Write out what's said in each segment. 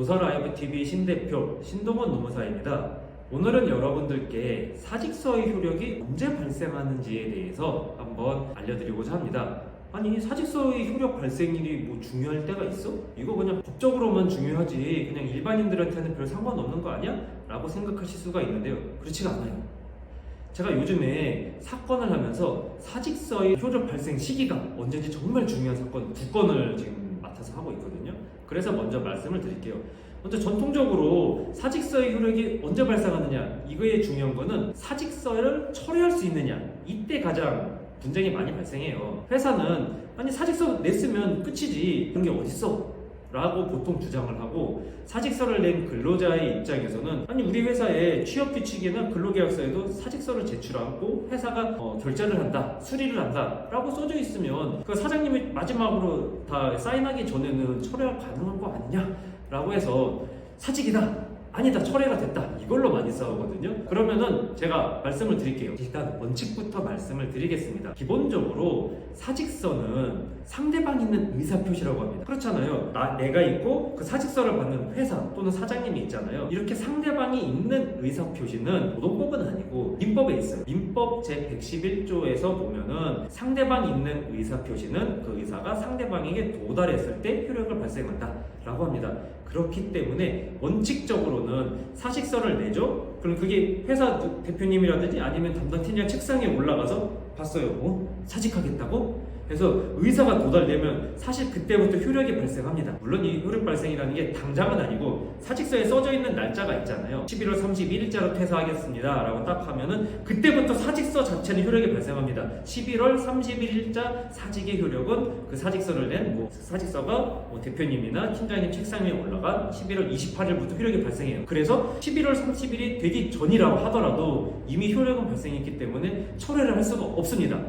도서라이브TV 신대표 신동원 노무사입니다. 오늘은 여러분들께 사직서의 효력이 언제 발생하는지에 대해서 한번 알려드리고자 합니다. 아니, 사직서의 효력 발생일이 뭐 중요할 때가 있어? 이거 그냥 법적으로만 중요하지 그냥 일반인들한테는 별 상관없는 거 아니야? 라고 생각하실 수가 있는데요. 그렇지가 않아요. 제가 요즘에 사건을 하면서 사직서의 효력 발생 시기가 언제인지 정말 중요한 사건 2건을 지금 맡아서 하고 있거든요. 그래서 먼저 말씀을 드릴게요. 먼저 전통적으로 사직서의 효력이 언제 발생하느냐, 이거에 중요한 거는 사직서를 철회할 수 있느냐, 이때 가장 분쟁이 많이 발생해요. 회사는 아니 사직서 냈으면 끝이지 그런 게 어딨어? 라고 보통 주장을 하고, 사직서를 낸 근로자의 입장에서는 아니 우리 회사의 취업규칙에는 근로계약서에도 사직서를 제출하고 회사가 결제를 한다, 수리를 한다 라고 써져 있으면 그 사장님이 마지막으로 다 사인하기 전에는 철회가 가능한 거 아니냐 라고 해서 사직이다, 아니다, 철회가 됐다, 이걸로 많이 싸우거든요. 그러면은 제가 말씀을 드릴게요. 일단 원칙부터 말씀을 드리겠습니다. 기본적으로 사직서는 상대방 있는 의사표시라고 합니다. 그렇잖아요. 내가 있고 그 사직서를 받는 회사 또는 사장님이 있잖아요. 이렇게 상대방이 있는 의사표시는 노동법은 아니고 민법에 있어요. 민법 제111조에서 보면은 상대방이 있는 의사표시는 그 의사가 상대방에게 도달했을 때 효력을 발생한다 라고 합니다. 그렇기 때문에 원칙적으로는 사직서를 내죠. 그럼 그게 회사 대표님이라든지 아니면 담당 팀장 책상에 올라가서 봤어요. 사직하겠다고? 그래서 의사가 도달되면 사실 그때부터 효력이 발생합니다. 물론 이 효력 발생이라는 게 당장은 아니고 사직서에 써져 있는 날짜가 있잖아요. 11월 31일자로 퇴사하겠습니다 라고 딱 하면은 그때부터 사직서 자체는 효력이 발생합니다. 11월 31일자 사직의 효력은 그 사직서를 낸 사직서가 대표님이나 팀장님 책상 위에 올라간 11월 28일부터 효력이 발생해요. 그래서 11월 30일이 되기 전이라고 하더라도 이미 효력은 발생했기 때문에 철회를 할 수가 없습니다.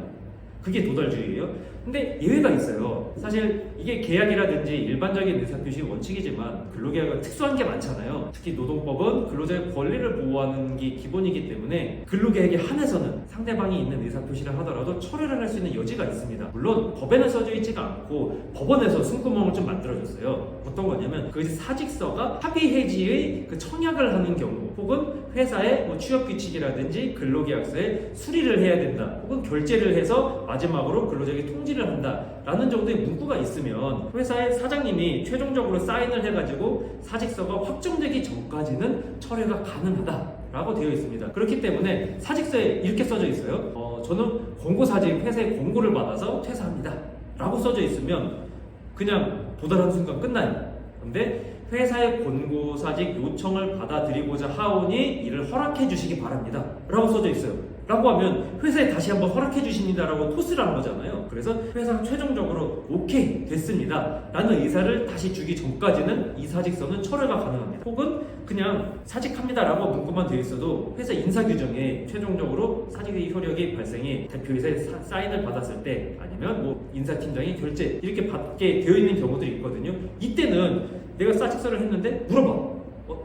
그게 도달주의예요. 근데 예외가 있어요. 사실 이게 계약이라든지 일반적인 의사표시 원칙이지만 근로계약은 특수한 게 많잖아요. 특히 노동법은 근로자의 권리를 보호하는 게 기본이기 때문에 근로계약에 한해서는 상대방이 있는 의사표시를 하더라도 철회를 할 수 있는 여지가 있습니다. 물론 법에는 써져 있지가 않고 법원에서 숨구멍을 좀 만들어줬어요. 어떤 거냐면 그 사직서가 합의 해지의 그 청약을 하는 경우, 혹은 회사의 취업규칙이라든지 근로계약서에 수리를 해야 된다, 혹은 결제를 해서 마지막으로 근로자에게 통지를 한다 라는 정도의 문구가 있으면 회사의 사장님이 최종적으로 사인을 해가지고 사직서가 확정되기 전까지는 철회가 가능하다 라고 되어 있습니다. 그렇기 때문에 사직서에 이렇게 써져 있어요. 저는 공고사직 회사에 공고를 받아서 퇴사합니다 라고 써져 있으면 그냥 도달한 순간 끝나요. 근데 회사의 권고사직 요청을 받아들이고자 하오니 이를 허락해 주시기 바랍니다 라고 써져 있어요. 라고 하면 회사에 다시 한번 허락해 주십니다 라고 토스를 한 거잖아요. 그래서 회사가 최종적으로 오케이 됐습니다 라는 의사를 다시 주기 전까지는 이 사직서는 철회가 가능합니다. 혹은 그냥 사직합니다 라고 문구만 되어 있어도 회사 인사규정에 최종적으로 사직의 효력이 발생이 대표이사의 사인을 받았을 때, 아니면 인사팀장이 결제 이렇게 받게 되어 있는 경우들이 있거든요. 이때는 내가 사직서를 했는데 물어봐.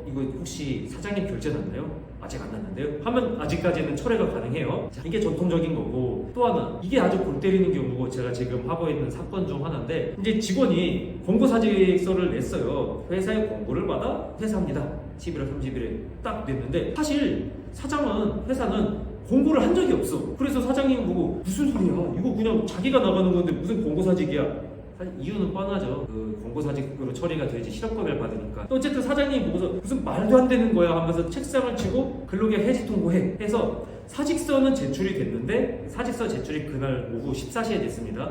이거 혹시 사장님 결제 났나요? 아직 안 났는데요? 하면 아직까지는 철회가 가능해요. 자, 이게 전통적인 거고, 또 하나, 이게 아주 골 때리는 경우고 제가 지금 하고 있는 사건 중 하나인데, 이제 직원이 공고사직서를 냈어요. 회사에 공고를 받아 퇴사합니다. 11월 30일에 딱 냈는데, 사실 회사는 공고를 한 적이 없어. 그래서 사장님 보고 무슨 소리야? 이거 그냥 자기가 나가는 건데 무슨 공고사직이야? 사실 이유는 뻔하죠. 그 공고사직으로 처리가 되지 실업급여를 받으니까. 또 어쨌든 사장님이 보고서 무슨 말도 안 되는 거야 하면서 책상을 치고 근로계약 해지 통보해 해서 사직서는 제출이 됐는데, 사직서 제출이 그날 오후 14시에 됐습니다.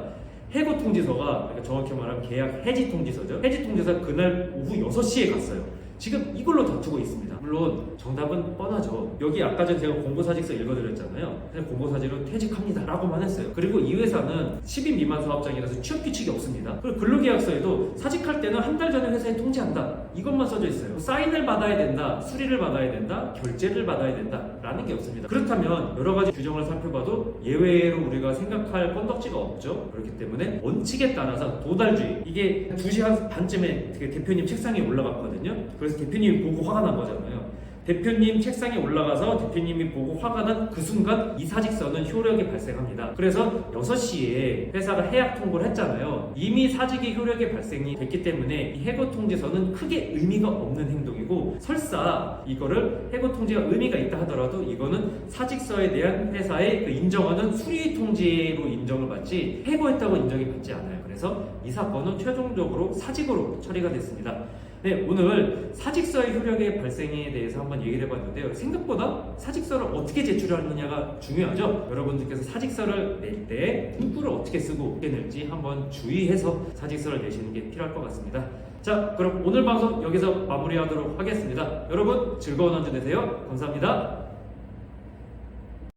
해고 통지서가, 그러니까 정확히 말하면 계약 해지 통지서죠. 해지 통지서가 그날 오후 6시에 갔어요. 지금 이걸로 다투고 있습니다. 물론 정답은 뻔하죠. 여기 아까 전에 제가 공고사직서 읽어드렸잖아요. 그냥 공고사직으로 퇴직합니다 라고만 했어요. 그리고 이 회사는 10인 미만 사업장이라서 취업규칙이 없습니다. 그리고 근로계약서에도 사직할 때는 한 달 전에 회사에 통지한다 이것만 써져 있어요. 사인을 받아야 된다, 수리를 받아야 된다, 결제를 받아야 된다 라는 게 없습니다. 그렇다면 여러 가지 규정을 살펴봐도 예외로 우리가 생각할 건덕지가 없죠. 그렇기 때문에 원칙에 따라서 도달주의, 이게 2시 반쯤에 대표님 책상에 올라갔거든요. 그래서 대표님이 보고 화가 난 거잖아요. 대표님 책상에 올라가서 대표님이 보고 화가 난 그 순간 이 사직서는 효력이 발생합니다. 그래서 6시에 회사가 해약 통보를 했잖아요. 이미 사직의 효력이 발생이 됐기 때문에 이 해고 통지서는 크게 의미가 없는 행동이고, 설사 이거를 해고 통지가 의미가 있다 하더라도 이거는 사직서에 대한 회사의 그 인정하는 수리 통지로 인정을 받지 해고했다고 인정이 받지 않아요. 그래서 이 사건은 최종적으로 사직으로 처리가 됐습니다. 네, 오늘 사직서의 효력의 발생에 대해서 한번 얘기를 해봤는데요. 생각보다 사직서를 어떻게 제출하느냐가 중요하죠. 여러분들께서 사직서를 낼 때 문구를 어떻게 쓰고 어떻게 낼지 한번 주의해서 사직서를 내시는 게 필요할 것 같습니다. 자, 그럼 오늘 방송 여기서 마무리하도록 하겠습니다. 여러분 즐거운 한 주 되세요. 감사합니다.